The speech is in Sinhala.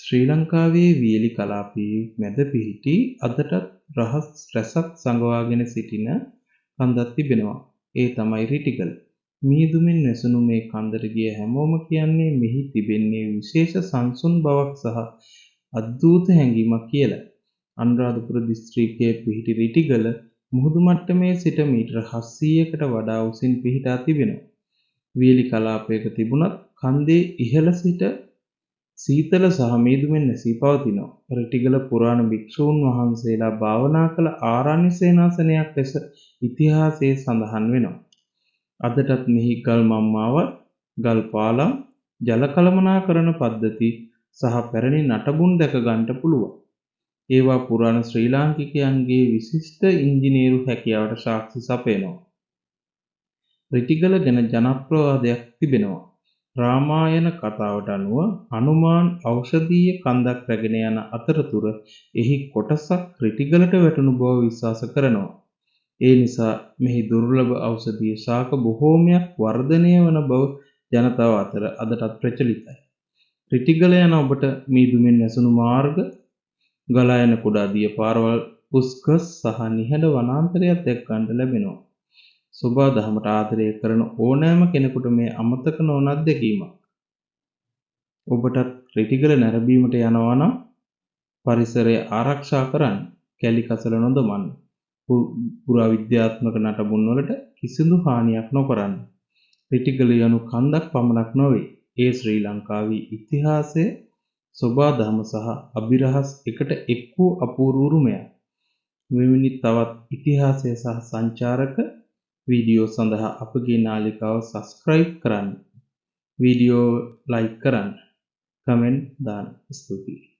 ශ්‍රී ලංකාවේ වියලි කලාපයේ මැද පිහිටි අදටත් රහස් රැසක් සඟවාගෙන සිටින කන්දක් තිබෙනවා. ඒ තමයි රිටිගල. මීදුමින් වැසුණු මේ කන්දට ගිය හැමෝම කියන්නේ මෙහි තිබෙන්නේ විශේෂ සංසුන් බවක් සහ අද්භූත හැඟීමක් කියලා. අනුරාධපුර දිස්ත්‍රික්කයේ පිහිටි රිටිගල මුහුදු මට්ටමේ සිට මීටර 700කට වඩා උසින් පිහිටා තිබෙනවා. වියලි කලාපයක තිබුණත් කන්දේ ඉහළ සිට සීතල සහ මීදුමෙන් නැසී පවතිනවා. රිටිගල පුරාණ භික්ෂූන් වහන්සේලා භාවනා කළ ආරණ්‍ය සේනාසනයක් ලෙස ඉතිහාසයේ සඳහන් වෙනවා. අදටත් මෙහි ගල් මම්මාවත්, ගල් පාලම්, ජල කළමනාකරණ පද්ධති සහ පැරණි නටබුන් දැක ගන්නට පුළුවන්. ඒවා පුරාණ ශ්‍රී ලාංකිකයන්ගේ විශිෂ්ට ඉංජිනේරු හැකියාවට සාක්ෂි සපයනවා. රිටිගල ගැන ජනප්‍රවාදයක් තිබෙනවා. රාමායන කතාවට අනුව හනුමාන් ඖෂධීය කන්දක් රැගෙන යන අතරතුර එහි කොටසක් රිටිගලට වැටුණු බව විශ්වාස කරනවා. ඒ නිසා මෙහි දුර්ලභ ඖෂධීය ශාක බොහෝමයක් වර්ධනය වන බව ජනතාව අතර අදටත් ප්‍රචලිතයි. රිටිගල යන ඔබට මීදුමින් වැසුණු මාර්ග, ගලා යන කුඩා දිය පාරවල්, පුස්කස් සහ නිහඬ වනාන්තරයක් දැක ගන්නට ලැබෙනවා. සෝබා දහමට ආදරය කරන ඕනෑම කෙනෙකුට මේ අමතක නොවන අත්දැකීමක්. ඔබටත් රිටිගල නැරඹීමට යනවා නම් පරිසරය ආරක්ෂා කරන්න, කැලි කසල නොදමන්න, පුරාවිද්‍යාත්මක නටබුන් වලට කිසිදු හානියක් නොකරන්න. රිටිගල යනු කන්දක් පමණක් නොවේ. ඒ ශ්‍රී ලංකාවේ ඉතිහාසය, සෝබා දහම සහ අභිරහස් එකට එක් වූ අපූර්ව උරුමයක්. මෙවැනි තවත් ඉතිහාසය සහ සංචාරක වීඩියෝ සඳහා අපගේ නාලිකාව සබ්ස්ක්‍රයිබ් කරන්න. වීඩියෝ ලයික් කරන්න. කමෙන්ට් දාන්න. ස්තුතියි.